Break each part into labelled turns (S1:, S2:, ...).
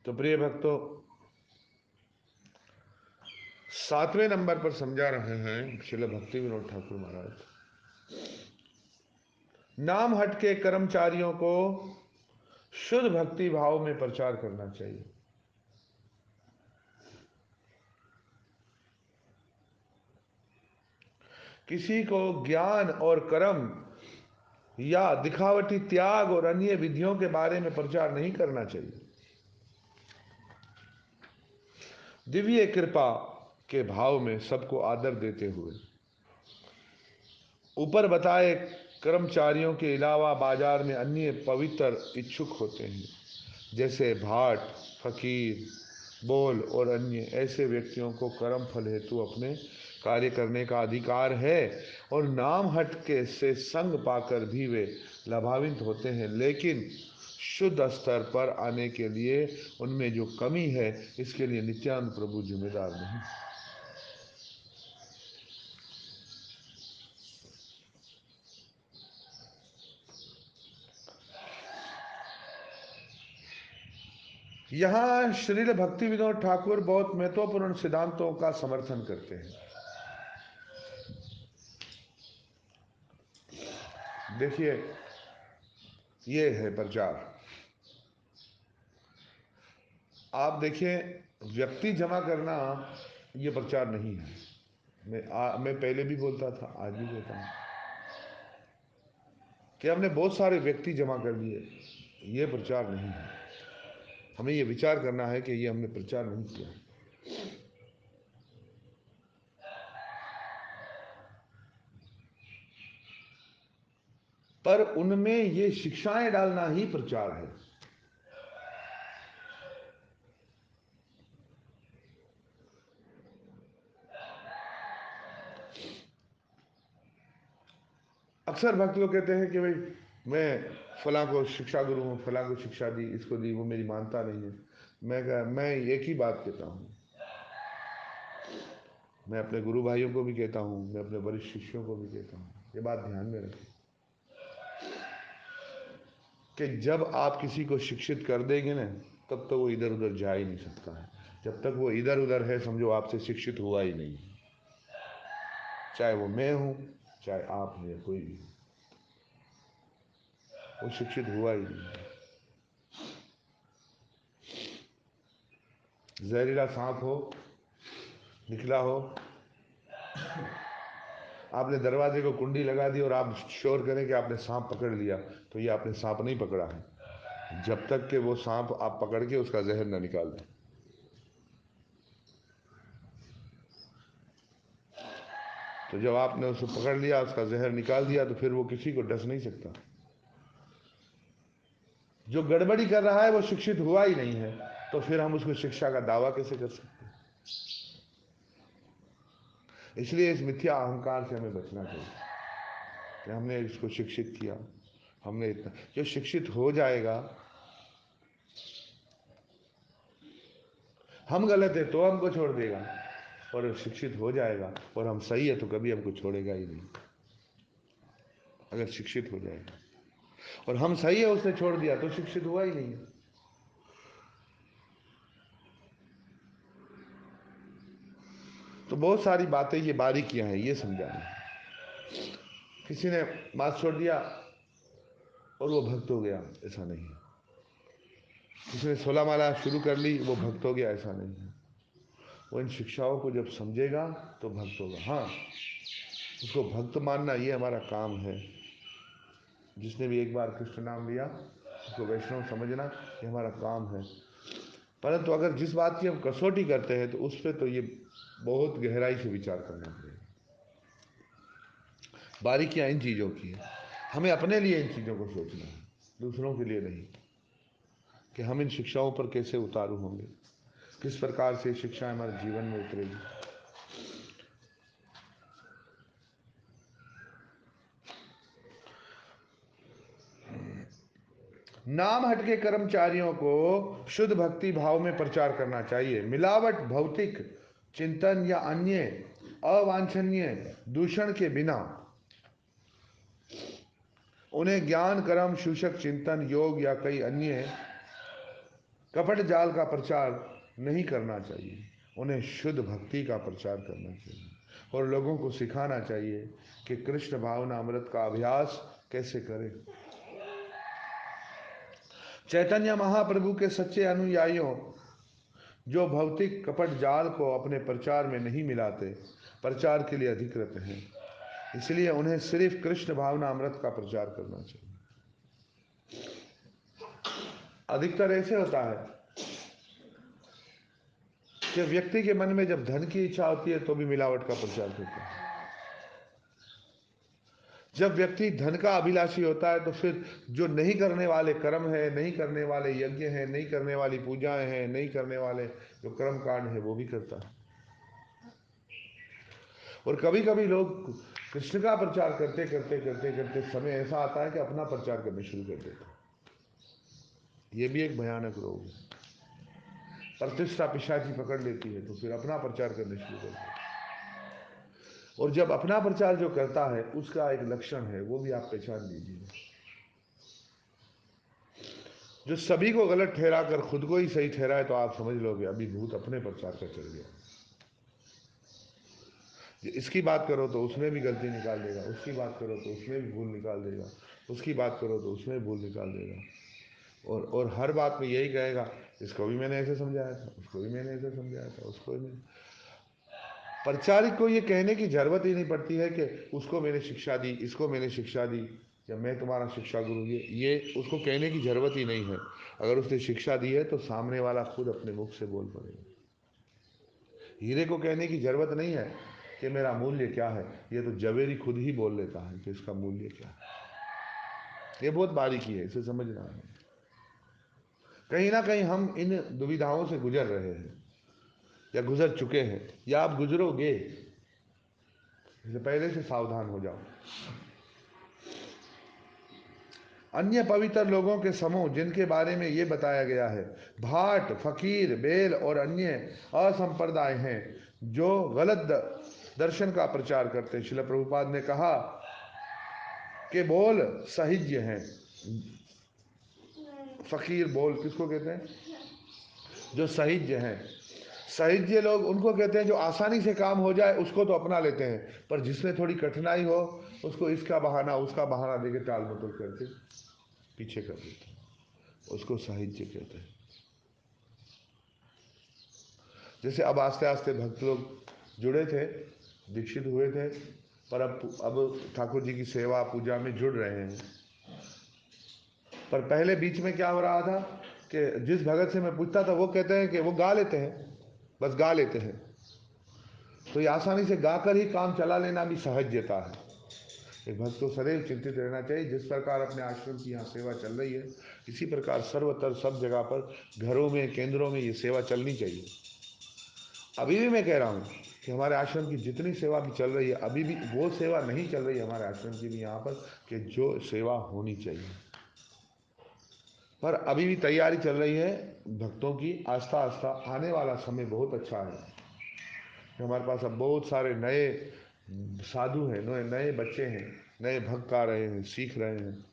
S1: तो प्रिय भक्तों, 7वें नंबर पर समझा रहे हैं श्रील भक्ति विनोद ठाकुर महाराज। नाम हट के कर्मचारियों को शुद्ध भक्ति भाव में प्रचार करना चाहिए। किसी को ज्ञान और कर्म या दिखावटी त्याग और अन्य विधियों के बारे में प्रचार नहीं करना चाहिए। दिव्य कृपा के भाव में सबको आदर देते हुए ऊपर बताए कर्मचारियों के अलावा बाजार में अन्य पवित्र इच्छुक होते हैं, जैसे भाट, फकीर, बोल और अन्य ऐसे व्यक्तियों को कर्म फल हेतु अपने कार्य करने का अधिकार है और नाम हट के से संग पाकर भी वे लाभान्वित होते हैं, लेकिन शुद्ध स्तर पर आने के लिए उनमें जो कमी है इसके लिए नित्यानंद प्रभु जिम्मेदार नहीं। यहाँ श्रील भक्ति विनोद ठाकुर बहुत महत्वपूर्ण सिद्धांतों का समर्थन करते हैं। देखिए, ये है प्रचार। आप देखिए, व्यक्ति जमा करना ये प्रचार नहीं है। मैं पहले भी बोलता था, आज भी बोलता हूँ कि हमने बहुत सारे व्यक्ति जमा कर दिए, ये प्रचार नहीं है। हमें ये विचार करना है कि ये हमने प्रचार नहीं किया। पर उनमें ये शिक्षाएं डालना ही प्रचार है। अक्सर भक्त लोग कहते हैं कि भाई मैं फलां को शिक्षा गुरु हूँ, फलां को शिक्षा दी, इसको दी, वो मेरी मानता नहीं है। मैं एक ही बात कहता हूँ, मैं अपने गुरु भाइयों को भी कहता हूँ, मैं अपने वरिष्ठ शिष्यों को भी कहता हूँ, ये बात ध्यान में रखें कि जब आप किसी को शिक्षित कर देंगे ना, तब तो वो इधर उधर जा ही नहीं सकता है। जब तक वो इधर उधर है, समझो आपसे शिक्षित हुआ ही नहीं। चाहे वो मैं हूँ, चाहे आप हैं, कोई भी, वो शिक्षित हुआ ही नहीं। जहरीला सांप हो, निकला हो, आपने दरवाजे को कुंडी लगा दी और आप श्योर करें कि आपने सांप पकड़ लिया, तो ये आपने सांप नहीं पकड़ा है, जब तक कि वो सांप आप पकड़ के उसका जहर ना निकाल दें। तो जब आपने उसे पकड़ लिया, उसका जहर निकाल दिया, तो फिर वो किसी को डस नहीं सकता। जो गड़बड़ी कर रहा है वो शिक्षित हुआ ही नहीं है, तो फिर हम उसको शिक्षा का दावा कैसे कर सकते हैं? इसलिए इस मिथ्या अहंकार से हमें बचना चाहिए कि हमने इसको शिक्षित किया, हमने इतना। जो शिक्षित हो जाएगा, हम गलत है तो हमको छोड़ देगा, और शिक्षित हो जाएगा और हम सही है तो कभी हमको छोड़ेगा ही नहीं। अगर शिक्षित हो जाएगा और हम सही है उसने छोड़ दिया, तो शिक्षित हुआ ही नहीं है। तो बहुत सारी बातें, ये बारीकियां हैं, ये समझाना है। किसी ने बात छोड़ दिया और वो भक्त हो गया, ऐसा नहीं है। किसी ने 16 माला शुरू कर ली, वो भक्त हो गया, ऐसा नहीं है। वो इन शिक्षाओं को जब समझेगा तो भक्त होगा। हाँ, उसको भक्त मानना ये हमारा काम है। जिसने भी एक बार कृष्ण नाम लिया उसको वैष्णव समझना, ये हमारा काम है। परंतु अगर जिस बात की हम कसौटी करते हैं, तो उस पर तो ये बहुत गहराई से विचार करना पड़ेगा। बारीकियां इन चीज़ों की है, हमें अपने लिए इन चीज़ों को सोचना है, दूसरों के लिए नहीं, कि हम इन शिक्षाओं पर कैसे उतारू होंगे, किस प्रकार से शिक्षा हमारे जीवन में उतरेगी। नाम हटके कर्मचारियों को शुद्ध भक्ति भाव में प्रचार करना चाहिए। मिलावट, भौतिक चिंतन या अन्य अवांछनीय दूषण के बिना उन्हें ज्ञान, कर्म, सूचक चिंतन, योग या कई अन्य कपट जाल का प्रचार नहीं करना चाहिए, उन्हें शुद्ध भक्ति का प्रचार करना चाहिए और लोगों को सिखाना चाहिए कि कृष्ण भावना अमृत का अभ्यास कैसे करें। चैतन्य महाप्रभु के सच्चे अनुयायियों जो भौतिक कपट जाल को अपने प्रचार में नहीं मिलाते, प्रचार के लिए अधिकृत हैं, इसलिए उन्हें सिर्फ कृष्ण भावना अमृत का प्रचार करना चाहिए। अधिकतर ऐसे होता है कि व्यक्ति के मन में जब धन की इच्छा होती है तो भी मिलावट का प्रचार करता है। जब व्यक्ति धन का अभिलाषी होता है तो फिर जो नहीं करने वाले कर्म है, नहीं करने वाले यज्ञ हैं, नहीं करने वाली पूजाएं हैं, नहीं करने वाले जो कर्म कांड है वो भी करता है। और कभी कभी लोग कृष्ण का प्रचार करते करते करते करते समय ऐसा आता है कि अपना प्रचार करना शुरू कर देते हैं। ये भी एक भयानक रोग है। प्रतिष्ठा पिशाची पकड़ लेती है तो फिर अपना प्रचार करना शुरू कर देते हैं। और जब अपना प्रचार जो करता है उसका एक लक्षण है, वो भी आप पहचान लीजिए। जो सभी को गलत ठहरा कर खुद को ही सही ठहराए तो आप समझ लोगे अभी भूत अपने प्रचार का चल गया। इसकी बात करो तो उसमें भी गलती निकाल देगा, उसकी बात करो तो उसमें भी भूल निकाल देगा, उसकी बात करो तो उसमें भूल निकाल देगा। और हर बात में यही कहेगा, इसको भी मैंने ऐसे समझाया था, उसको भी मैंने ऐसे समझाया था, उसको भी मैंने। प्रचारिक को ये कहने की जरूरत ही नहीं पड़ती है कि उसको मैंने शिक्षा दी, इसको मैंने शिक्षा दी, या मैं तुम्हारा शिक्षा गुरु। ये उसको कहने की जरूरत ही नहीं है। अगर उसने शिक्षा दी है तो सामने वाला खुद अपने मुख से बोल पड़ेगा। हीरे को कहने की जरूरत नहीं है कि मेरा मूल्य क्या है, ये तो जवेरी खुद ही बोल लेता है कि इसका मूल्य क्या है। ये बहुत बारीकी है, इसे समझना है। कहीं ना कहीं हम इन दुविधाओं से गुजर रहे हैं या गुजर चुके हैं या आप गुजरोगे, इससे पहले से सावधान हो जाओ। अन्य पवित्र लोगों के समूह जिनके बारे में ये बताया गया है, भाट, फकीर, बेल और अन्य असंप्रदाय हैं जो गलत दर्शन का प्रचार करते हैं। श्रील प्रभुपाद ने कहा कि बोल साहिज्य हैं। फकीर बोल किसको कहते हैं? जो साहिज्य हैं। साहिज्य लोग उनको कहते हैं जो आसानी से काम हो जाए उसको तो अपना लेते हैं, पर जिसमें थोड़ी कठिनाई हो उसको इसका बहाना उसका बहाना देके टाल मटोल करके पीछे कर देते हैं, उसको साहिज्य कहते हैं। जैसे अब आस्ते आस्ते भक्त लोग जुड़े थे, दीक्षित हुए थे, पर अब ठाकुर जी की सेवा पूजा में जुड़ रहे हैं। पर पहले बीच में क्या हो रहा था कि जिस भगत से मैं पूछता था वो कहते हैं कि वो गा लेते हैं, बस गा लेते हैं। तो ये आसानी से गाकर ही काम चला लेना भी सहजता है। एक भक्त को सदैव चिंतित रहना चाहिए। जिस प्रकार अपने आश्रम की यहाँ सेवा चल रही है, इसी प्रकार सर्वतर सब जगह पर घरों में, केंद्रों में ये सेवा चलनी चाहिए। अभी भी मैं कह रहा हूँ कि हमारे आश्रम की जितनी सेवा भी चल रही है, अभी भी वो सेवा नहीं चल रही है हमारे आश्रम की भी यहाँ पर कि जो सेवा होनी चाहिए। पर अभी भी तैयारी चल रही है भक्तों की। आस्था आस्था आने वाला समय बहुत अच्छा है कि हमारे पास अब बहुत सारे नए साधु हैं, नए नए बच्चे हैं, नए भक्त आ रहे हैं, सीख रहे हैं।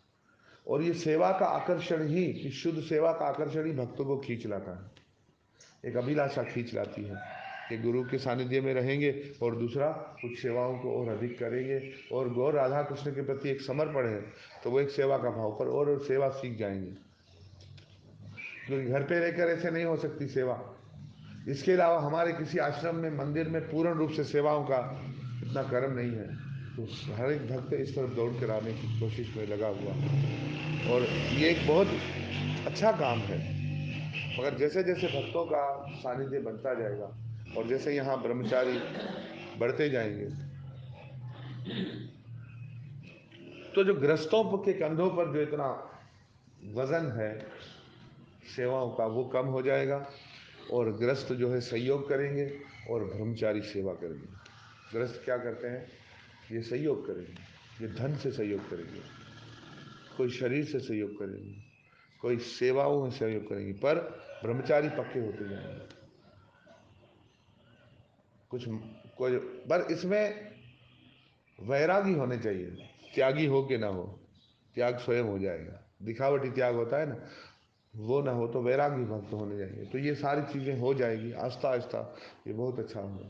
S1: और ये सेवा का आकर्षण ही, कि शुद्ध सेवा का आकर्षण ही भक्तों को खींच लाता है। एक अभिलाषा खींच लाती है कि गुरु के सानिध्य में रहेंगे और दूसरा कुछ सेवाओं को और अधिक करेंगे और गौर राधा कृष्ण के प्रति एक समर्पण है तो वो एक सेवा का भाव पर और सेवा सीख जाएंगे। क्योंकि घर पे रहकर ऐसे नहीं हो सकती सेवा। इसके अलावा हमारे किसी आश्रम में, मंदिर में पूर्ण रूप से सेवाओं का इतना कर्म नहीं है, तो हर एक भक्त इस तरफ दौड़ कर आने की कोशिश में लगा हुआ है और ये एक बहुत अच्छा काम है। मगर जैसे जैसे भक्तों का सानिध्य बनता जाएगा और जैसे यहाँ ब्रह्मचारी बढ़ते जाएंगे तो जो गृहस्थों के कंधों पर जो इतना वजन है सेवाओं का वो कम हो जाएगा और गृहस्थ जो है सहयोग करेंगे और ब्रह्मचारी सेवा करेंगे। गृहस्थ क्या करते हैं? ये सहयोग करेंगे, ये धन से सहयोग करेंगे, कोई शरीर से सहयोग करेंगे, कोई सेवाओं में सहयोग करेंगे, पर ब्रह्मचारी पक्के होते जाएंगे। कुछ कोई, पर इसमें वैरागी होने चाहिए, त्यागी हो कि ना हो, त्याग स्वयं हो जाएगा। दिखावटी त्याग होता है ना, वो ना हो तो वैरागी भक्त होने जाएंगे। तो ये सारी चीज़ें हो जाएगी आस्ता आस्ता, ये बहुत अच्छा होगा।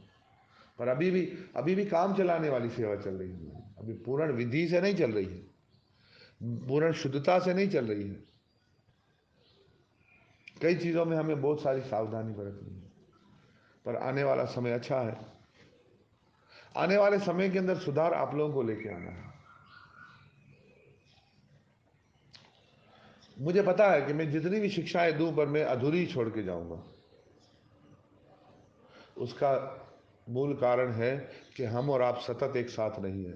S1: पर अभी भी काम चलाने वाली सेवा चल रही है, अभी पूर्ण विधि से नहीं चल रही है, पूर्ण शुद्धता से नहीं चल रही है। कई चीज़ों में हमें बहुत सारी सावधानी बरतनी है, पर आने वाला समय अच्छा है। आने वाले समय के अंदर सुधार आप लोगों को लेके आना है। मुझे पता है कि मैं जितनी भी शिक्षाएं दूं पर मैं अधूरी छोड़ के जाऊंगा। उसका मूल कारण है कि हम और आप सतत एक साथ नहीं है,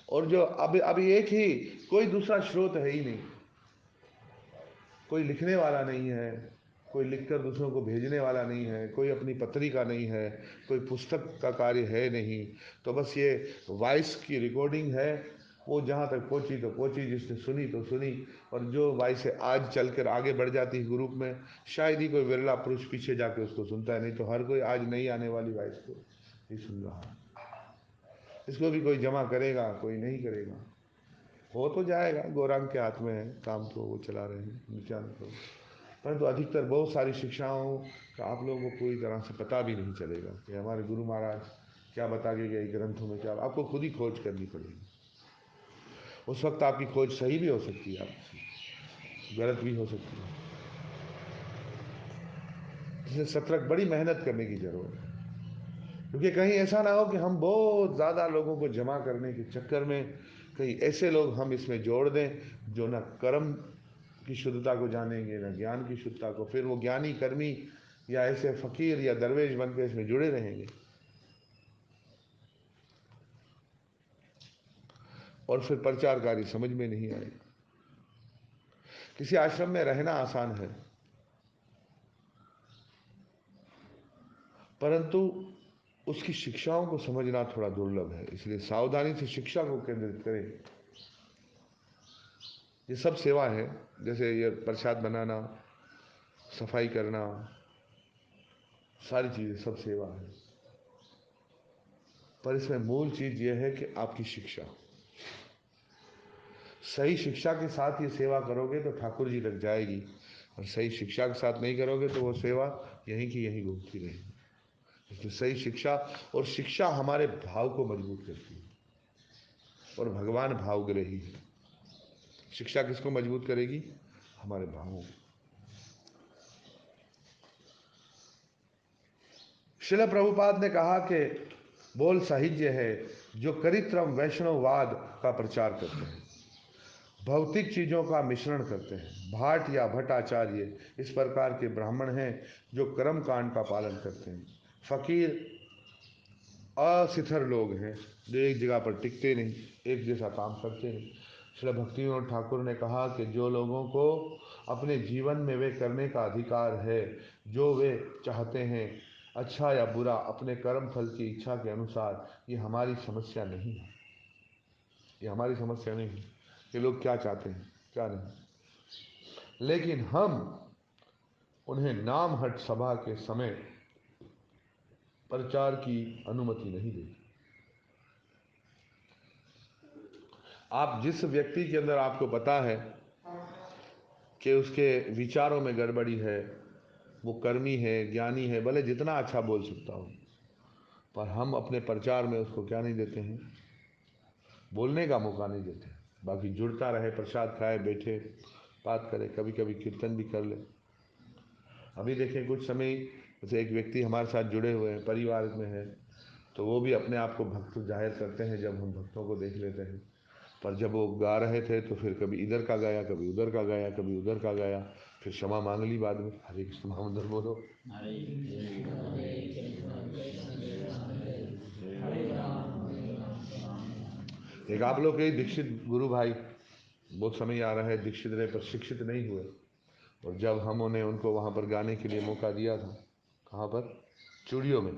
S1: और जो अभी अभी एक ही, कोई दूसरा स्रोत है ही नहीं, कोई लिखने वाला नहीं है, कोई लिखकर दूसरों को भेजने वाला नहीं है, कोई अपनी पत्रिका नहीं है, कोई पुस्तक का कार्य है नहीं। तो बस ये वॉइस की रिकॉर्डिंग है, वो जहाँ तक पहुँची तो पहुँची, जिसने सुनी तो सुनी। और जो वॉइस है आज चलकर आगे बढ़ जाती है ग्रुप में, शायद ही कोई विरला पुरुष पीछे जाके उसको सुनता है, नहीं तो हर कोई आज नहीं आने वाली वॉइस को ही सुन रहा है। इसको भी कोई जमा करेगा, कोई नहीं करेगा, हो तो जाएगा, गौरांग के हाथ में है, काम तो वो चला रहे हैं नित्यानंद प्रभु। परंतु अधिकतर बहुत सारी शिक्षाओं का आप लोगों को पूरी तरह से पता भी नहीं चलेगा कि हमारे गुरु महाराज क्या बता के गए ग्रंथों में, क्या आपको खुद ही खोज करनी पड़ेगी। उस वक्त आपकी खोज सही भी हो सकती है, आपकी गलत भी हो सकती है, इसलिए सतर्क बड़ी मेहनत करने की जरूरत है। क्योंकि कहीं ऐसा ना हो कि हम बहुत ज़्यादा लोगों को जमा करने के चक्कर में कहीं ऐसे लोग हम इसमें जोड़ दें जो न कर्म की शुद्धता को जानेंगे, न ज्ञान की शुद्धता को, फिर वो ज्ञानी कर्मी या ऐसे फकीर या दरवेश बन के इसमें जुड़े रहेंगे, और फिर प्रचार कार्य समझ में नहीं आएगा। किसी आश्रम में रहना आसान है, परंतु उसकी शिक्षाओं को समझना थोड़ा दुर्लभ है। इसलिए सावधानी से शिक्षा को केंद्रित करें। ये सब सेवा है, जैसे ये प्रसाद बनाना, सफाई करना, सारी चीज़ें सब सेवा है। पर इसमें मूल चीज़ यह है कि आपकी शिक्षा, सही शिक्षा के साथ ये सेवा करोगे तो ठाकुर जी लग जाएगी, और सही शिक्षा के साथ नहीं करोगे तो वो सेवा यहीं की यहीं घूमती रहेगी। इसलिए सही शिक्षा, और शिक्षा हमारे भाव को मजबूत करती है, और भगवान भावग्रही है। शिक्षा किसको मजबूत करेगी? हमारे भावों को। श्रील प्रभुपाद ने कहा कि बोल साहित्य है जो करित्रम वैष्णववाद का प्रचार करते हैं, भौतिक चीज़ों का मिश्रण करते हैं। भाट या भट्टाचार्य इस प्रकार के ब्राह्मण हैं जो कर्म कांड का पालन करते हैं। फकीर असिथर लोग हैं जो एक जगह पर टिकते नहीं, एक जैसा काम करते नहीं। श्री भक्ति विनोद ठाकुर ने कहा कि जो लोगों को अपने जीवन में वे करने का अधिकार है जो वे चाहते हैं, अच्छा या बुरा, अपने कर्म फल की इच्छा के अनुसार, ये हमारी समस्या नहीं है। ये हमारी समस्या नहीं है कि लोग क्या चाहते हैं क्या नहीं, लेकिन हम उन्हें नाम हट सभा के समय प्रचार की अनुमति नहीं देते। आप जिस व्यक्ति के अंदर आपको पता है कि उसके विचारों में गड़बड़ी है, वो कर्मी है, ज्ञानी है, भले जितना अच्छा बोल सकता हो, पर हम अपने प्रचार में उसको क्या नहीं देते हैं, बोलने का मौका नहीं देते। बाकी जुड़ता रहे, प्रसाद खाए, बैठे, बात करे, कभी कभी कीर्तन भी कर ले। अभी देखें कुछ समय, जैसे एक व्यक्ति हमारे साथ जुड़े हुए हैं, परिवार में है, तो वो भी अपने आप को भक्त जाहिर करते हैं जब हम भक्तों को देख लेते हैं। पर जब वो गा रहे थे तो फिर कभी इधर का गाया, कभी उधर का गाया, कभी उधर का गाया, फिर क्षमा मांग ली बाद में। हरे कृष्ण महामंत्र बोलो। एक आप लोग के दीक्षित गुरु भाई बहुत समय आ रहा है दीक्षित रहे पर शिक्षित नहीं हुए, और जब हम उन्हें उनको वहाँ पर गाने के लिए मौका दिया था, कहाँ पर, चूड़ियों में,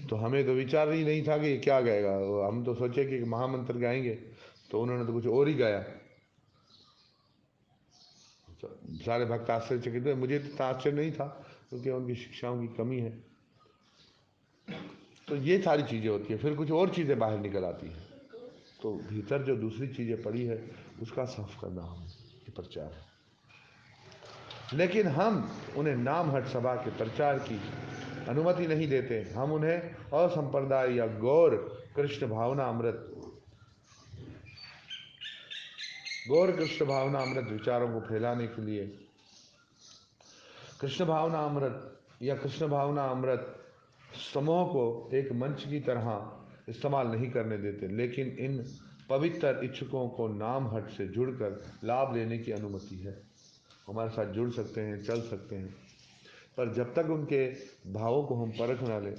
S1: तो हमें तो विचार ही नहीं था कि ये क्या गाएगा। हम तो सोचे कि महामंत्र गाएंगे, तो उन्होंने तो कुछ और ही गाया। सारे भक्त आश्चर्यचकित हुए, मुझे तो आश्चर्य नहीं था क्योंकि उनकी शिक्षाओं की कमी है। तो ये सारी चीज़ें होती है, फिर कुछ और चीज़ें बाहर निकल आती हैं, तो भीतर जो दूसरी चीज़ें पड़ी है उसका साफ करना हम ये प्रचार है। लेकिन हम उन्हें नामहट सभा के प्रचार की अनुमति नहीं देते। हम उन्हें असंप्रदाय या गौर कृष्ण भावना अमृत विचारों को फैलाने के लिए कृष्ण भावना अमृत समूह को एक मंच की तरह इस्तेमाल नहीं करने देते, लेकिन इन पवित्र इच्छुकों को नामहट से जुड़कर लाभ लेने की अनुमति है। हमारे साथ जुड़ सकते हैं, चल सकते हैं, पर जब तक उनके भावों को हम परख ना लें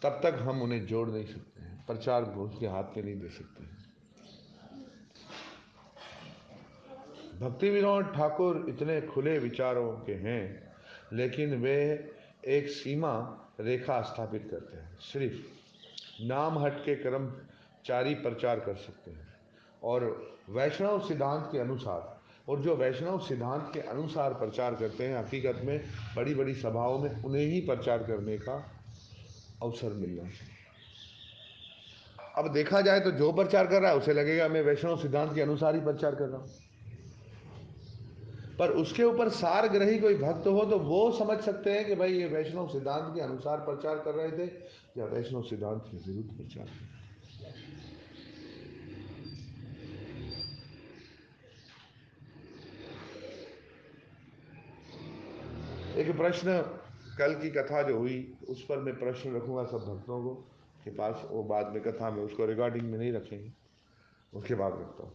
S1: तब तक हम उन्हें जोड़ नहीं सकते हैं, प्रचार उसके हाथ में नहीं दे सकते हैं। भक्ति विनोद ठाकुर इतने खुले विचारों के हैं, लेकिन वे एक सीमा रेखा स्थापित करते हैं। सिर्फ नाम हट के कर्मचारी प्रचार कर सकते हैं और वैष्णव सिद्धांत के अनुसार, और जो वैष्णव सिद्धांत के अनुसार प्रचार करते हैं, हकीकत में बड़ी बड़ी सभाओं में उन्हें ही प्रचार करने का अवसर मिलना चाहिए। अब देखा जाए तो जो प्रचार कर रहा है उसे लगेगा मैं वैष्णव सिद्धांत के अनुसार ही प्रचार कर रहा हूं, पर उसके ऊपर सारग्रही कोई भक्त हो तो वो समझ सकते हैं कि भाई ये वैष्णव सिद्धांत के अनुसार प्रचार कर रहे थे या वैष्णव सिद्धांत के विरुद्ध प्रचार कर रहे थे। एक प्रश्न, कल की कथा जो हुई उस पर मैं प्रश्न रखूंगा सब भक्तों को के पास, वो बाद में कथा में उसको रिकॉर्डिंग में नहीं रखेंगे, उसके बाद रखता हूँ।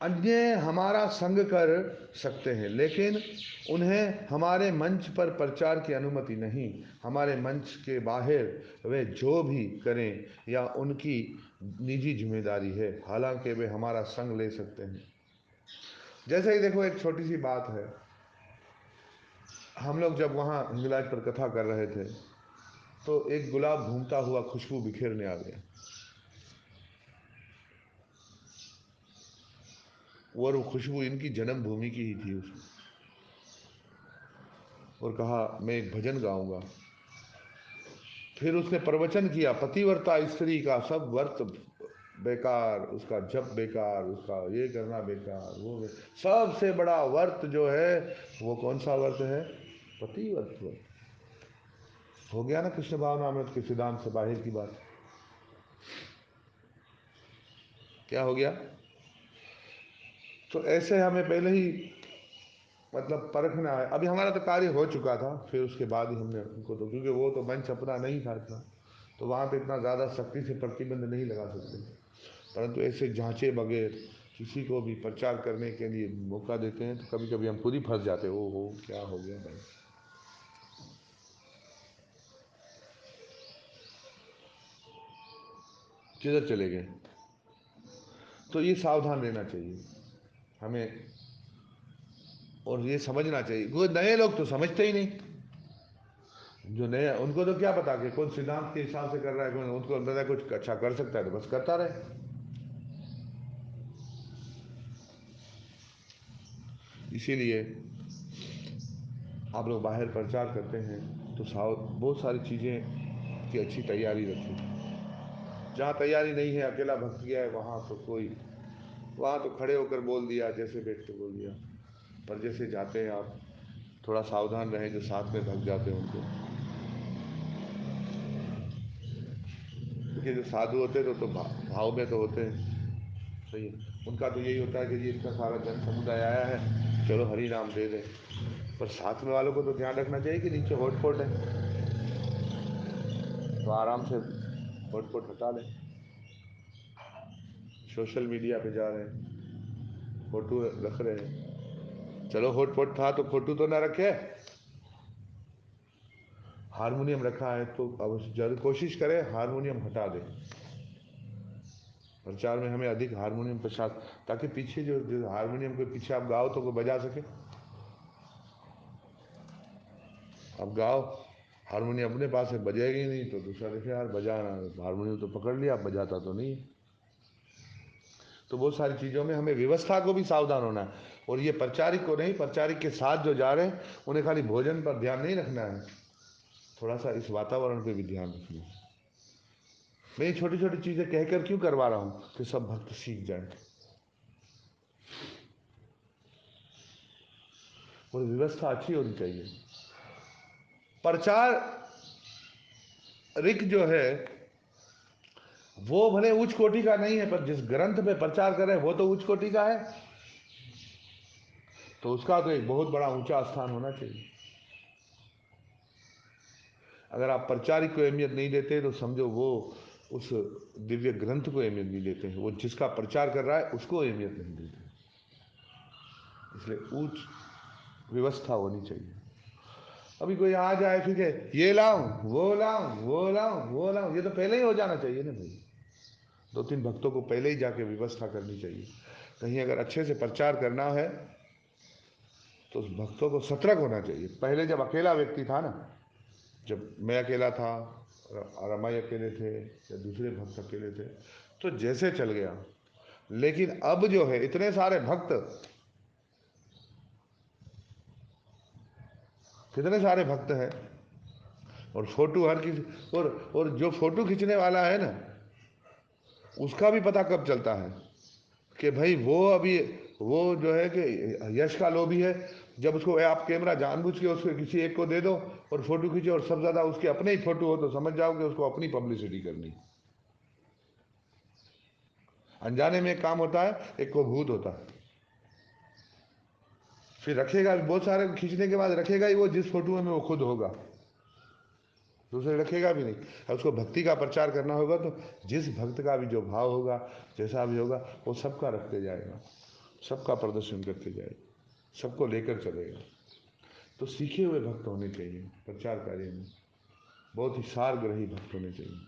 S1: अन्य हमारा संग कर सकते हैं, लेकिन उन्हें हमारे मंच पर प्रचार की अनुमति नहीं। हमारे मंच के बाहर वे जो भी करें या उनकी निजी जिम्मेदारी है, हालांकि वे हमारा संग ले सकते हैं। जैसे ही देखो, एक छोटी सी बात है, हम लोग जब वहाँ हिंगलाज पर कथा कर रहे थे तो एक गुलाब घूमता हुआ खुशबू बिखेरने आ गया, और वो खुशबू इनकी जन्मभूमि की ही थी उसमें, और कहा मैं एक भजन गाऊंगा। फिर उसने प्रवचन किया, पतिव्रता स्त्री का सब व्रत बेकार, उसका जप बेकार, उसका ये करना बेकार, सबसे बड़ा व्रत जो है वो कौन सा व्रत है? पतिव्रत व्रत। हो गया ना कृष्ण भावनामृत के सिद्धांत से बाहर की बात। क्या हो गया? तो ऐसे हमें पहले ही मतलब परखना है। अभी हमारा तो कार्य हो चुका था, फिर उसके बाद ही हमने उनको, तो क्योंकि वो तो मंच अपना नहीं था इतना, तो वहाँ पे इतना ज़्यादा सख्ती से प्रतिबंध नहीं लगा सकते, परंतु ऐसे जांचे बगैर किसी को भी प्रचार करने के लिए मौका देते हैं तो कभी कभी हम खुद ही फंस जाते हैं। ओ हो, क्या हो गया भाई, किधर चले गए? तो ये सावधान रहना चाहिए हमें, और ये समझना चाहिए। वो नए लोग तो समझते ही नहीं, जो नए उनको तो क्या पता कि कौन सिद्धांत के हिसाब से कर रहा है, कौन, उनको अंदर है कुछ अच्छा कर सकता है तो बस करता रहे। इसीलिए आप लोग बाहर प्रचार करते हैं तो बहुत सारी चीज़ें की अच्छी तैयारी रखें। जहाँ तैयारी नहीं है, अकेला भक्त गया है वहाँ तो वहाँ तो खड़े होकर बोल दिया, जैसे बैठ के बोल दिया, पर जैसे जाते हैं आप थोड़ा सावधान रहें, जो साथ में भग जाते हैं उनको, क्योंकि जो साधु होते हैं तो भाव में तो होते हैं, सही है, उनका तो यही होता है कि ये इतना सारा जन समुदाय आया है, चलो हरि नाम दे दें, पर साथ में वालों को तो ध्यान रखना चाहिए कि नीचे हॉटस्पॉट है, तो आराम से हॉटस्पॉट हटा लें। सोशल मीडिया पे जा रहे हैं, फोटो रख रहे हैं, चलो हॉटस्पॉट था तो फोटो तो ना रखे, हारमोनियम रखा है तो अब जरूर कोशिश करें हारमोनियम हटा दें। प्रचार में हमें अधिक हारमोनियम प्रसाद, ताकि पीछे जो हारमोनियम के पीछे आप गाओ तो कोई बजा सके। अब गाओ, हारमोनियम अपने पास है, बजेगी नहीं तो दूसरा देखे यार बजाना, हारमोनियम तो पकड़ लिया, बजाता तो नहीं। तो बहुत सारी चीज़ों में हमें व्यवस्था को भी सावधान होना है, और ये प्रचारिक को नहीं, प्रचारिक के साथ जो जा रहे हैं उन्हें खाली भोजन पर ध्यान नहीं रखना है, थोड़ा सा इस वातावरण पे भी ध्यान रखना है। मैं ये छोटी छोटी चीजें कहकर क्यों करवा रहा हूं कि सब भक्त सीख जाएं। और व्यवस्था अच्छी होनी चाहिए। प्रचार रिक जो है वो भले उच्च कोटि का नहीं है, पर जिस ग्रंथ पे प्रचार कर रहे हैं वो तो उच्च कोटि का है, तो उसका तो एक बहुत बड़ा ऊंचा स्थान होना चाहिए। अगर आप प्रचारिक को अहमियत नहीं देते तो समझो वो उस दिव्य ग्रंथ को अहमियत नहीं देते हैं, वो जिसका प्रचार कर रहा है उसको अहमियत नहीं देते। इसलिए उच्च व्यवस्था होनी चाहिए। अभी कोई आ जाए ठीक है, ये लाऊं वो लाऊं वो लाऊं वो लाऊं, ये तो पहले ही हो जाना चाहिए ना भाई। 2-3 भक्तों को पहले ही जाके व्यवस्था करनी चाहिए। कहीं अगर अच्छे से प्रचार करना है तो उस भक्तों को सतर्क होना चाहिए। पहले जब अकेला व्यक्ति था ना, जब मैं अकेला था, रमाई अकेले थे या दूसरे भक्त अकेले थे, तो जैसे चल गया। लेकिन अब जो है इतने सारे भक्त, कितने सारे भक्त हैं, और फोटो हर किसी, और जो फोटो खींचने वाला है ना उसका भी पता कब चलता है कि भाई वो अभी, वो जो है कि यश का लोभी है। जब उसको आप कैमरा जानबूझ के उसको किसी एक को दे दो और फोटो खींचे और सब ज्यादा उसके अपने ही फोटो हो, तो समझ जाओ कि उसको अपनी पब्लिसिटी करनी। अनजाने में एक काम होता है, एक को भूत होता है। फिर रखेगा बहुत सारे को खींचने के बाद रखेगा ही वो जिस फोटो में वो खुद होगा, दूसरे रखेगा भी नहीं। और उसको भक्ति का प्रचार करना होगा तो जिस भक्त का भी जो भाव होगा, जैसा भी होगा, वो सबका रखते जाएगा, सबका प्रदर्शन करते जाएगा, सबको लेकर चलेगा। तो सीखे हुए भक्त होने चाहिए प्रचार कार्य में, बहुत ही सारग्रही भक्त होने चाहिए,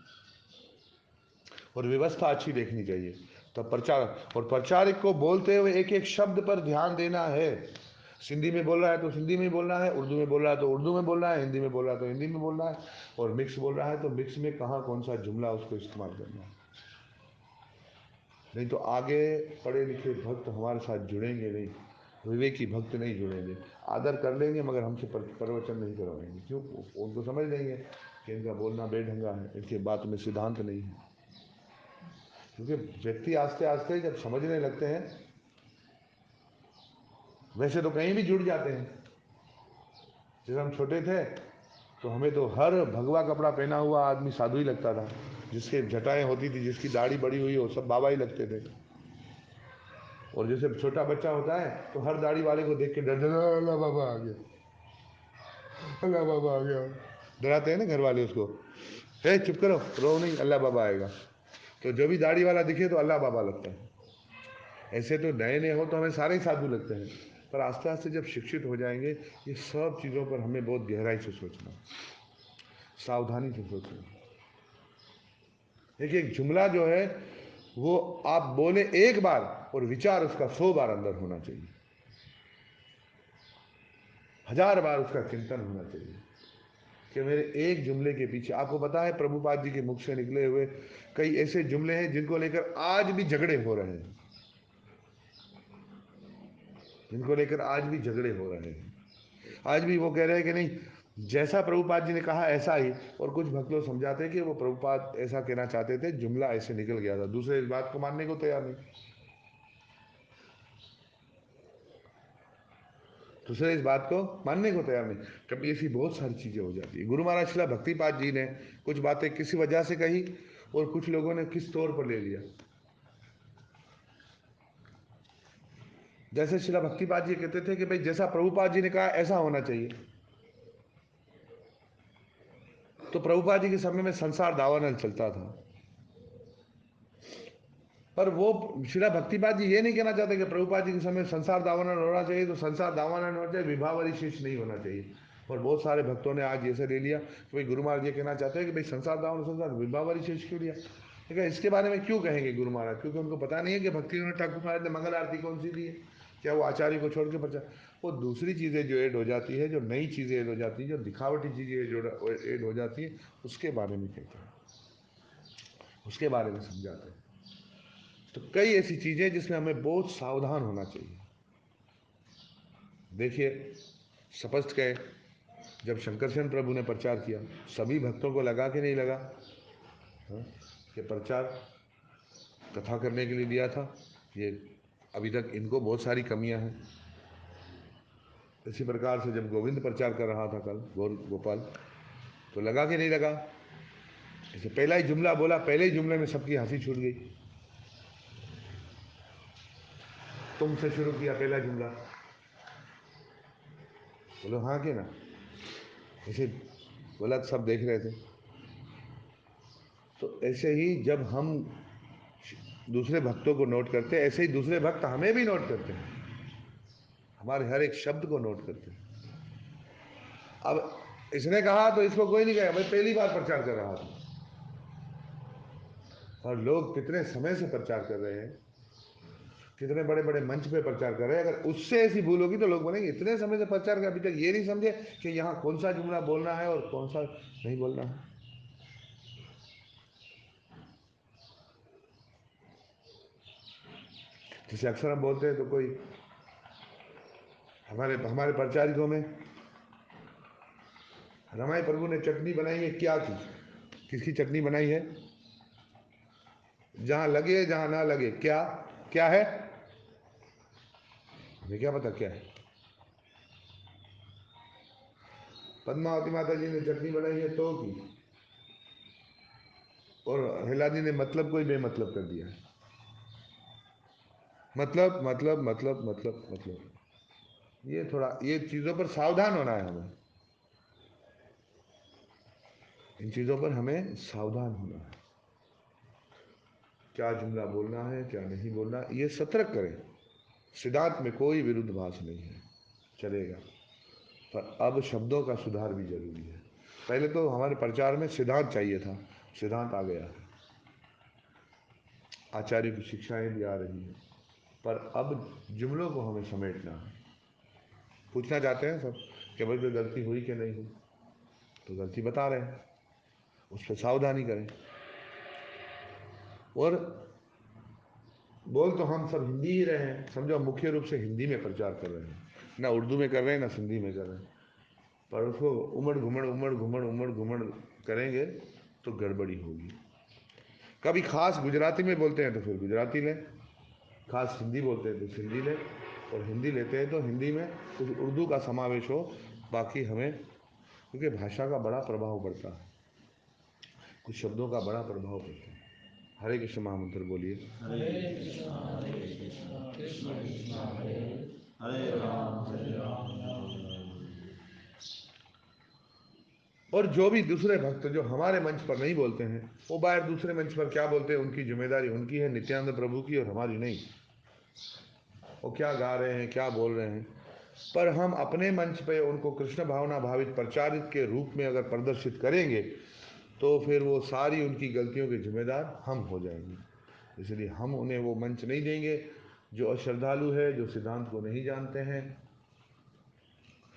S1: और व्यवस्था अच्छी देखनी चाहिए। तब प्रचार, और प्रचारक को बोलते हुए एक एक शब्द पर ध्यान देना है। सिंधी में बोल रहा है तो सिंधी में ही बोलना है, उर्दू में बोल रहा है तो उर्दू में बोलना है, हिंदी में बोल रहा है तो हिंदी में बोलना है, और मिक्स बोल रहा है तो मिक्स में कहाँ कौन सा जुमला उसको इस्तेमाल करना है। नहीं तो आगे पढ़े लिखे भक्त हमारे साथ जुड़ेंगे नहीं, विवेकी भक्त नहीं जुड़ेंगे। आदर कर लेंगे मगर हमसे प्रवचन नहीं करवाएंगे, क्यों? उनको समझ लेंगे कि इनका बोलना बेढंगा है, इनकी बात में सिद्धांत नहीं है। क्योंकि व्यक्ति आस्ते आस्ते जब समझने लगते हैं, वैसे तो कहीं भी जुड़ जाते हैं। जब हम छोटे थे तो हमें तो हर भगवा कपड़ा पहना हुआ आदमी साधु ही लगता था, जिसके जटाएं होती थी, जिसकी दाढ़ी बड़ी हुई हो, सब बाबा ही लगते थे। और जैसे छोटा बच्चा होता है तो हर दाढ़ी वाले को देख के डर डर, अल्लाह बाबा आ गया, अल्लाह बाबा आ गया, डराते हैं ना घर वाले उसको, हे चुप करो रो नहीं, अल्लाह बाबा आएगा। तो जो भी दाढ़ी वाला दिखे तो अल्लाह बाबा लगता है। ऐसे तो नए नए हो तो हमें सारे ही साधु लगते हैं, पर आस्ते आस्ते जब शिक्षित हो जाएंगे, ये सब चीज़ों पर हमें बहुत गहराई से सोचना, सावधानी से सोचना। एक एक जुमला जो है वो आप बोले एक बार और विचार उसका 100 बार अंदर होना चाहिए, 1000 बार उसका चिंतन होना चाहिए कि मेरे एक जुमले के पीछे। आपको पता है प्रभुपाद जी के मुख से निकले हुए कई ऐसे जुमले हैं जिनको लेकर आज भी झगड़े हो रहे हैं, जिनको लेकर आज भी झगड़े हो रहे हैं। आज भी वो कह रहे हैं कि नहीं, जैसा प्रभुपाद जी ने कहा ऐसा ही, और कुछ भक्त लोग समझाते हैं कि वो प्रभुपाद ऐसा कहना चाहते थे, जुमला ऐसे निकल गया था, दूसरे इस बात को मानने को तैयार नहीं। दूसरे इस बात को मानने को तैयार नहीं। कभी ऐसी बहुत सारी चीजें हो जाती है। गुरु महाराज शिला भक्तिपाद जी ने कुछ बातें किसी वजह से कही और कुछ लोगों ने किस तौर पर ले लिया। जैसे शिला भक्तिपाद जी कहते थे कि भाई जैसा प्रभुपाद जी ने कहा ऐसा होना चाहिए, तो प्रभुपाद जी के समय में संसार दावानल चलता था। पर वो शिला भक्तिपाद जी ये नहीं कहना चाहते कि प्रभुपाद जी के समय संसार दावानल होना चाहिए तो संसार दावानल होना चाहिए, विभावरी शेष नहीं होना चाहिए। और बहुत सारे भक्तों ने आज ऐसे ले लिया कि भाई गुरु महाराज ये कहना चाहते हैं कि भाई संसार दावानल, संसार विभावरी शेष क्यों लिया। लेकिन इसके बारे में क्यों कहेंगे गुरु महाराज? क्योंकि उनको पता नहीं है कि भक्ति विनोद ठाकुर महाराज ने मंगल आरती कौन सी दी है। क्या वो आचार्य को छोड़ के प्रचार, वो दूसरी चीज़ें जो ऐड हो जाती है, जो नई चीज़ें ऐड हो जाती है, जो दिखावटी चीज़ें जो ऐड हो जाती है, उसके बारे में कहते हैं, उसके बारे में समझाते हैं। तो कई ऐसी चीजें जिसमें हमें बहुत सावधान होना चाहिए। देखिए, स्पष्ट कहे, जब शंकरसेन प्रभु ने प्रचार किया, सभी भक्तों को लगा कि नहीं लगा? हाँ, ये प्रचार कथा करने के लिए दिया था। ये अभी तक इनको बहुत सारी कमियां हैं। इसी प्रकार से जब गोविंद प्रचार कर रहा था कल गोपाल, तो लगा कि नहीं लगा, इसे पहला ही जुमला बोला, पहले ही जुमले में सबकी हंसी छूट गई। तुमसे शुरू किया पहला जुमला, बोलो हाँ कि ना, इसे बोला तो सब देख रहे थे। तो ऐसे ही जब हम दूसरे भक्तों को नोट करते हैं, ऐसे ही दूसरे भक्त हमें भी नोट करते हैं, हमारे हर एक शब्द को नोट करते हैं। अब इसने कहा तो इसको कोई नहीं कहेगा, मैं पहली बार प्रचार कर रहा था, और लोग कितने समय से प्रचार कर रहे हैं, कितने बड़े बड़े मंच पे प्रचार कर रहे हैं। अगर उससे ऐसी भूल होगी तो लोग बोलेंगे इतने समय से प्रचार कर, अभी तक ये नहीं समझे कि यहाँ कौन सा जुमला बोलना है और कौन सा नहीं बोलना है। जैसे अक्सर हम बोलते हैं तो कोई हमारे हमारे प्रचारिकों में, रमाई प्रभु ने चटनी बनाई है, क्या की, किसकी चटनी बनाई है, जहां लगे जहां ना लगे, क्या क्या है, हमें क्या पता क्या है। पद्मावती माता जी ने चटनी बनाई है तो की, और हिलानी ने मतलब कोई बेमतलब कर दिया है। मतलब मतलब मतलब मतलब मतलब, ये थोड़ा ये चीज़ों पर सावधान होना है हमें, इन चीज़ों पर हमें सावधान होना है, क्या जुमला बोलना है क्या नहीं बोलना, ये सतर्क करें। सिद्धांत में कोई विरुद्धभास नहीं है, चलेगा, पर अब शब्दों का सुधार भी जरूरी है। पहले तो हमारे प्रचार में सिद्धांत चाहिए था, सिद्धांत आ गया है, आचार्य की शिक्षाएं भी आ रही हैं, पर अब जुमलों को हमें समेटना है। पूछना चाहते हैं सब कि भाई कोई गलती हुई कि नहीं हुई, तो गलती बता रहे हैं, उस पर सावधानी करें। और बोल तो हम सब हिंदी ही रहे हैं, समझो मुख्य रूप से हिंदी में प्रचार कर रहे हैं, ना उर्दू में कर रहे हैं ना सिंधी में कर रहे हैं, पर उसको उमड़ घुमड़ उमड़ घुमड़ उमड़ घुमड़ करेंगे तो गड़बड़ी होगी। कभी खास गुजराती में बोलते हैं तो फिर गुजराती लें, खास हिंदी बोलते हैं तो हिंदी लें, और हिंदी लेते हैं तो हिंदी में कुछ उर्दू का समावेश हो। बाकी हमें, क्योंकि भाषा का बड़ा प्रभाव पड़ता है, कुछ शब्दों का बड़ा प्रभाव पड़ता है। हरे कृष्ण महामंत्र बोलिए।
S2: हरे कृष्ण कृष्ण कृष्ण हरे हरे राम राम।
S1: और जो भी दूसरे भक्त जो हमारे मंच पर नहीं बोलते हैं, वो बाहर दूसरे मंच पर क्या बोलते हैं, उनकी जिम्मेदारी उनकी है, नित्यानंद प्रभु की और हमारी नहीं। वो क्या गा रहे हैं क्या बोल रहे हैं, पर हम अपने मंच पे उनको कृष्ण भावना भावित प्रचारित के रूप में अगर प्रदर्शित करेंगे तो फिर वो सारी उनकी गलतियों के जिम्मेदार हम हो जाएंगे। इसलिए हम उन्हें वो मंच नहीं देंगे जो अश्रद्धालु है, जो सिद्धांत को नहीं जानते हैं।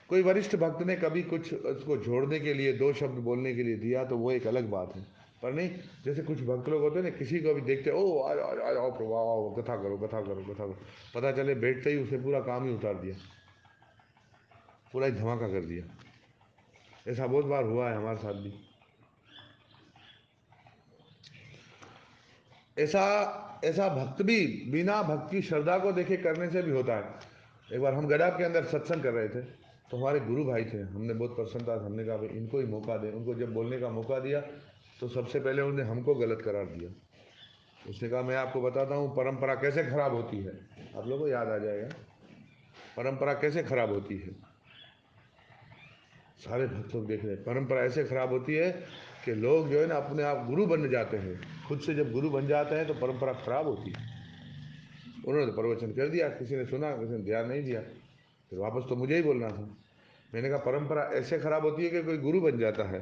S1: कोई वरिष्ठ भक्त ने कभी कुछ उसको जोड़ने के लिए दो शब्द बोलने के लिए दिया तो वो एक अलग बात है, पर नहीं जैसे कुछ भक्त लोग होते हैं ना, किसी को भी देखते ओ आओ प्रभु आओ, कथा करो कथा करो कथा करो, पता चले बैठते ही उसे पूरा काम ही उतार दिया, पूरा ही धमाका कर दिया। ऐसा बहुत बार हुआ है हमारे साथ भी। ऐसा ऐसा भक्त भी बिना भक्ति श्रद्धा को देखे करने से भी होता है। एक बार हम गडाप के अंदर सत्संग कर रहे थे, तो हमारे गुरु भाई थे, हमने बहुत प्रसन्नता से हमने कहा भाई इनको ही मौका दें। उनको जब बोलने का मौका दिया तो सबसे पहले उन्होंने हमको गलत करार दिया। उसने कहा मैं आपको बताता हूँ परंपरा कैसे खराब होती है, आप लोगों को याद आ जाएगा परंपरा कैसे खराब होती है। सारे भक्त लोग देख रहे हैं, परंपरा ऐसे खराब होती है कि लोग जो है ना अपने आप गुरु बन जाते हैं, खुद से जब गुरु बन जाते हैं तो परंपरा खराब होती है। उन्होंने तो प्रवचन कर दिया, किसी ने सुना किसी ने ध्यान नहीं दिया, फिर वापस तो मुझे ही बोलना था। मैंने कहा परंपरा ऐसे खराब होती है कि कोई गुरु बन जाता है,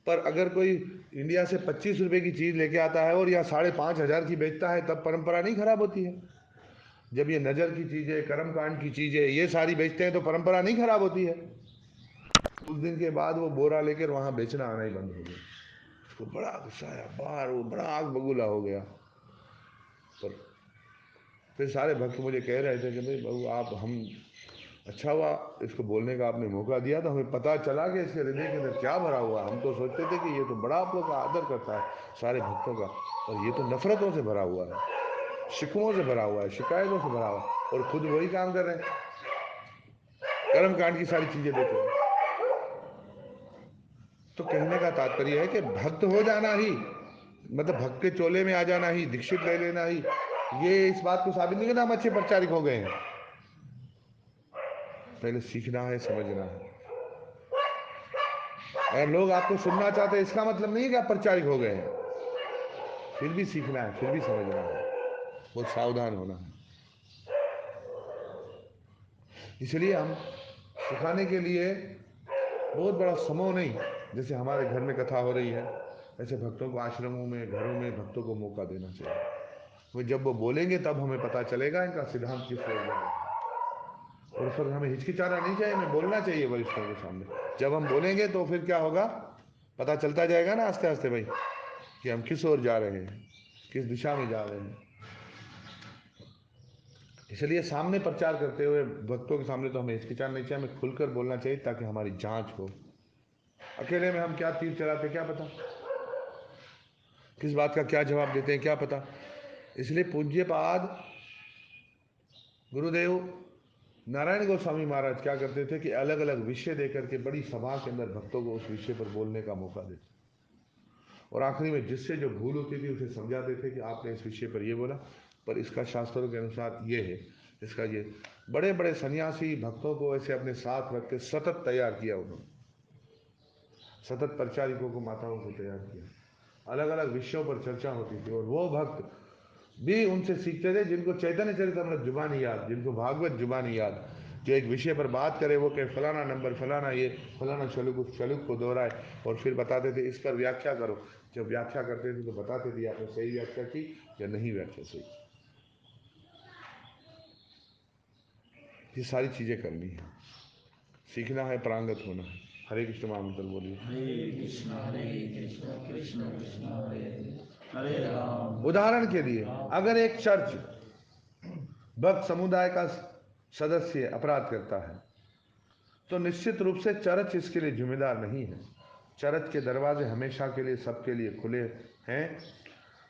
S1: पर अगर कोई इंडिया से 25 रुपए की चीज़ लेके आता है और यहाँ 5,500 की बेचता है तब परंपरा नहीं खराब होती है। जब ये नज़र की चीज़ें कर्मकांड की चीज़ें ये सारी बेचते हैं तो परंपरा नहीं खराब होती है। उस दिन के बाद वो बोरा लेकर वहाँ बेचना आना ही बंद हो गया। उसको बड़ा गुस्सा आया, बाहर वो बड़ा आग बबूला हो गया। पर फिर सारे भक्त मुझे कह रहे थे कि भाई बाबू आप हम अच्छा हुआ इसको बोलने का आपने मौका दिया, तो हमें पता चला कि इसके हृदय के अंदर क्या भरा हुआ है। हम तो सोचते थे कि ये तो बड़ा आप लोग का आदर करता है सारे भक्तों का, और ये तो नफरतों से भरा हुआ है, शिकवों से भरा हुआ है, शिकायतों से भरा हुआ है, और खुद वही काम कर रहे हैं, कर्म कांड की सारी चीजें देख रहे हैं। तो कहने का तात्पर्य है कि भक्त हो जाना ही मतलब भक्त के चोले में आ जाना ही, दीक्षित ले लेना ही, ये इस बात को साबित नहीं करना हम अच्छे प्रचारिक हो गए हैं। पहले सीखना है, समझना है। अगर लोग आपको सुनना चाहते हैं इसका मतलब नहीं है कि आप प्रचारिक हो गए हैं, फिर भी सीखना है, फिर भी समझना है, बहुत सावधान होना है। इसलिए हम सिखाने के लिए बहुत बड़ा समूह नहीं, जैसे हमारे घर में कथा हो रही है ऐसे भक्तों को आश्रमों में, घरों में भक्तों को मौका देना चाहिए। वो जब वो बोलेंगे तब हमें पता चलेगा इनका सिद्धांत किस ओर जा रहा है, और उस पर हमें हिचकिचाना नहीं चाहिए, हमें बोलना चाहिए वरिष्ठों के सामने। जब हम बोलेंगे तो फिर क्या होगा, पता चलता जाएगा ना आस्ते आस्ते भाई कि हम किस ओर जा रहे हैं, किस दिशा में जा रहे हैं। इसलिए सामने प्रचार करते हुए भक्तों के सामने तो हमें हिचकिचाना नहीं चाहिए, हमें खुलकर बोलना चाहिए ताकि हमारी जांच हो। अकेले में हम क्या तीर चलाते क्या पता, किस बात का क्या जवाब देते हैं क्या पता। इसलिए पूज्यपाद गुरुदेव नारायण गोस्वामी महाराज क्या करते थे कि अलग अलग विषय देकर के बड़ी सभा के अंदर भक्तों को उस विषय पर बोलने का मौका देते, और आखिरी में जिससे जो भूल होती थी उसे समझाते थे कि आपने इस विषय पर ये बोला, पर इसका शास्त्रों के अनुसार ये है, इसका ये। बड़े बड़े सन्यासी भक्तों को ऐसे अपने साथ रख के सतत तैयार किया उन्होंने, सतत प्रचारिकों को, माताओं को तैयार किया, अलग अलग विषयों पर चर्चा होती थी, और वो भक्त भी उनसे सीखते थे जिनको चैतन्य चरितामृत जुबानी याद, जिनको भागवत जुबानी याद, जो एक विषय पर बात करे वो कहे फलाना नंबर, फलाना ये, फलाना श्लोक, उस श्लोक को दोहराए और फिर बताते थे इस पर व्याख्या करो। जब व्याख्या करते थे तो बताते थे आपने सही व्याख्या की या नहीं व्याख्या सही। ये सारी चीजें करनी है, सीखना है, प्रांगत होना है। हरे कृष्ण महामंत्र बोलिए।
S2: हरे कृष्ण कृष्ण कृष्ण हरे हरे राम।
S1: उदाहरण के लिए अगर एक चर्च भक्त समुदाय का सदस्य अपराध करता है तो निश्चित रूप से चर्च इसके लिए जिम्मेदार नहीं है। चर्च के दरवाजे हमेशा के लिए सबके लिए खुले हैं,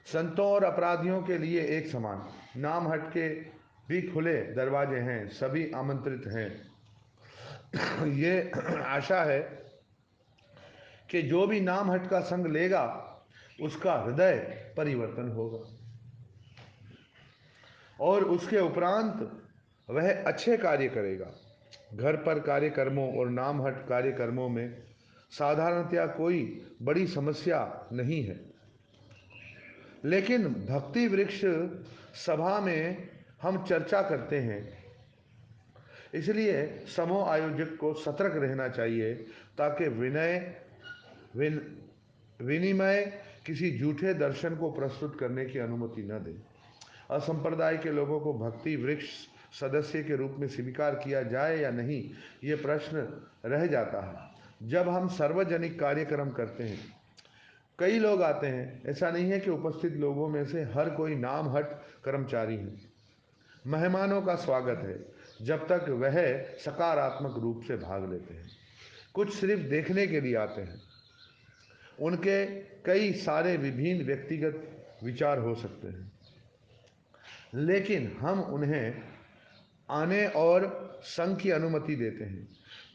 S1: संतों और अपराधियों के लिए एक समान। नाम हट के भी खुले दरवाजे हैं, सभी आमंत्रित हैं। ये आशा है कि जो भी नाम हट का संग लेगा उसका हृदय परिवर्तन होगा और उसके उपरांत वह अच्छे कार्य करेगा। घर पर कार्यक्रमों और नाम हट कार्यक्रमों में साधारणतया कोई बड़ी समस्या नहीं है, लेकिन भक्ति वृक्ष सभा में हम चर्चा करते हैं, इसलिए समूह आयोजक को सतर्क रहना चाहिए ताकि विनिमय किसी झूठे दर्शन को प्रस्तुत करने की अनुमति न दे। असंप्रदाय के लोगों को भक्ति वृक्ष सदस्य के रूप में स्वीकार किया जाए या नहीं, ये प्रश्न रह जाता है जब हम सार्वजनिक कार्यक्रम करते हैं। कई लोग आते हैं, ऐसा नहीं है कि उपस्थित लोगों में से हर कोई नाम हट कर्मचारी है। मेहमानों का स्वागत है जब तक वह सकारात्मक रूप से भाग लेते हैं। कुछ सिर्फ देखने के लिए आते हैं, उनके कई सारे विभिन्न व्यक्तिगत विचार हो सकते हैं, लेकिन हम उन्हें आने और संग की अनुमति देते हैं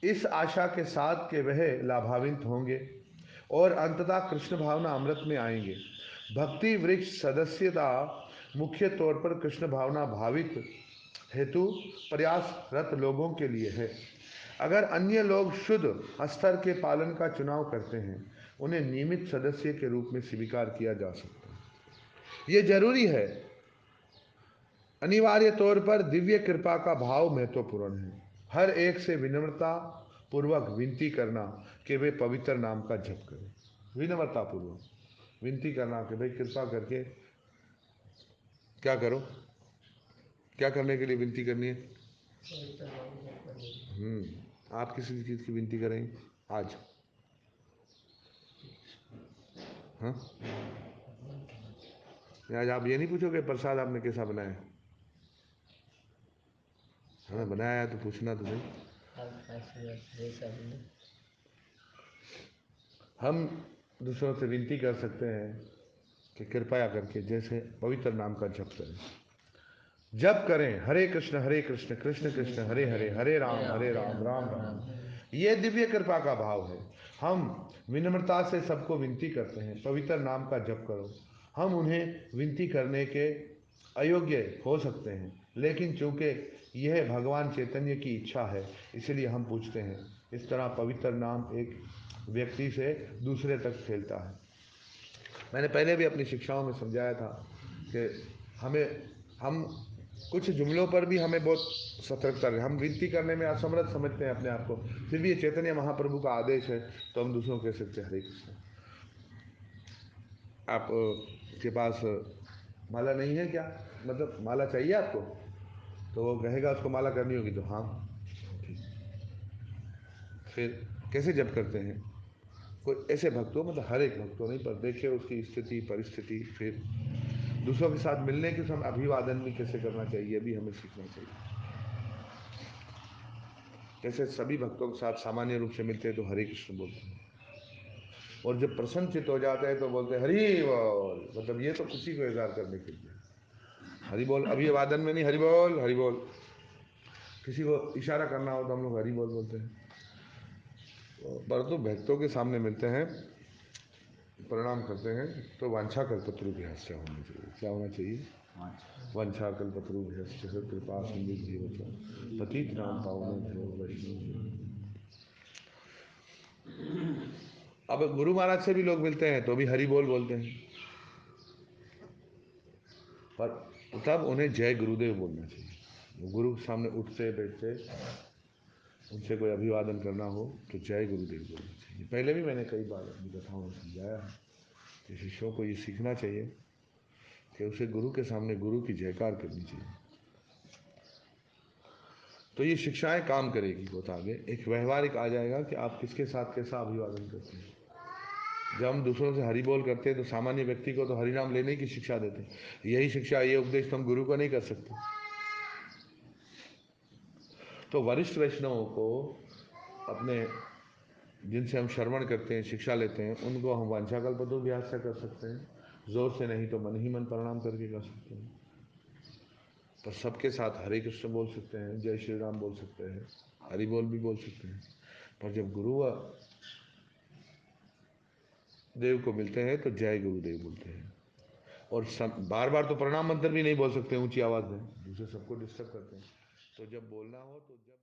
S1: इस आशा के साथ कि वह लाभान्वित होंगे और अंततः कृष्ण भावना अमृत में आएंगे। भक्ति वृक्ष सदस्यता मुख्य तौर पर कृष्ण भावना भावित हेतु प्रयासरत लोगों के लिए है। अगर अन्य लोग शुद्ध स्तर के पालन का चुनाव करते हैं, उन्हें नियमित सदस्य के रूप में स्वीकार किया जा सकता है। ये जरूरी है, अनिवार्य तौर पर दिव्य कृपा का भाव महत्वपूर्ण है। हर एक से विनम्रता पूर्वक विनती करना कि वे पवित्र नाम का जप करें। विनम्रता पूर्वक विनती करना कि भाई कृपा करके क्या करो, क्या करने के लिए विनती करनी है। आप किसी चीज की विनती करेंगे आज? हाँ, आज आप ये नहीं पूछोगे प्रसाद आपने कैसा बनाया? हाँ, मैंने बनाया है तो पूछना तो नहीं। हम दूसरों से विनती कर सकते हैं कि कृपया करके जैसे पवित्र नाम का जप करें। जप करें हरे कृष्ण कृष्ण कृष्ण हरे हरे, हरे राम राम राम। ये दिव्य कृपा का भाव है। हम विनम्रता से सबको विनती करते हैं, पवित्र नाम का जप करो। हम उन्हें विनती करने के अयोग्य हो सकते हैं, लेकिन चूंकि यह भगवान चैतन्य की इच्छा है, इसलिए हम पूछते हैं। इस तरह पवित्र नाम एक व्यक्ति से दूसरे तक फैलता है। मैंने पहले भी अपनी शिक्षाओं में समझाया था कि हम कुछ जुमलों पर भी हमें बहुत सतर्कता रहे। हम विनती करने में असमर्थ समझते हैं अपने आप को, फिर भी ये चैतन्य महाप्रभु का आदेश है तो हम दूसरों को कह सकते हैं हरे कृष्ण। आप के पास माला नहीं है क्या, मतलब माला चाहिए आपको, तो वो कहेगा उसको माला करनी होगी तो हाँ ठीक। फिर कैसे जप करते हैं, कोई ऐसे भक्त हो, मतलब हर एक भक्त हो नहीं, पर देखे उसकी स्थिति परिस्थिति, फिर दूसरों के साथ मिलने के समय अभिवादन भी कैसे करना चाहिए भी हमें सीखना चाहिए। जैसे सभी भक्तों के साथ सामान्य रूप से मिलते हैं तो हरे कृष्ण बोलते हैं, और जब प्रसन्नचित हो जाते हैं तो बोलते हैं हरि बोल, मतलब ये तो खुशी को इजहार करने के लिए हरि बोल। अभिवादन में नहीं, हरि बोल हरि बोल। किसी को इशारा करना हो तो हम लोग हरि बोल बोलते हैं। परंतु भक्तों के सामने मिलते हैं, प्रणाम करते हैं तो वांछा कल्पतरुभ्यश्च होना चाहिए। क्या होना चाहिए? वांछा कल्पतरुभ्यश्च कृपा सिंधुभ्येव पतितनां पावनेभ्यो वैष्णवेभ्यो। अब गुरु महाराज से भी लोग मिलते हैं तो भी हरि बोल बोलते हैं, पर तब उन्हें जय गुरुदेव बोलना चाहिए। गुरु के सामने उठते बैठते उनसे कोई अभिवादन करना हो तो जय गुरुदेव बोलना चाहिए। पहले भी मैंने कई बार अपनी कथाओं में समझाया है कि शिष्यों को ये सीखना चाहिए कि उसे गुरु के सामने गुरु की जयकार करनी चाहिए। तो ये शिक्षाएं काम करेगी बहुत आगे। एक व्यवहारिक आ जाएगा कि आप किसके साथ कैसा अभिवादन करते हैं। जब हम दूसरों से हरि बोल करते हैं तो सामान्य व्यक्ति को तो हरि नाम लेने की शिक्षा देते हैं। यही शिक्षा, ये उपदेश तो हम गुरु को नहीं कर सकते। तो वरिष्ठ वैष्णवों को अपने, जिनसे हम श्रवण करते हैं, शिक्षा लेते हैं, उनको हम वांछाकल्पतरुभ्यास से कर सकते हैं, जोर से नहीं तो मन ही मन प्रणाम करके कर सकते हैं। पर सबके साथ हरे कृष्ण बोल सकते हैं, जय श्री राम बोल सकते हैं, हरि बोल भी बोल सकते हैं। पर जब गुरु व देव को मिलते हैं तो जय गुरुदेव बोलते हैं। और बार बार तो प्रणाम मंत्र भी नहीं बोल सकते ऊंची आवाज में, दूसरे सबको डिस्टर्ब करते हैं। तो जब बोलना हो तो जब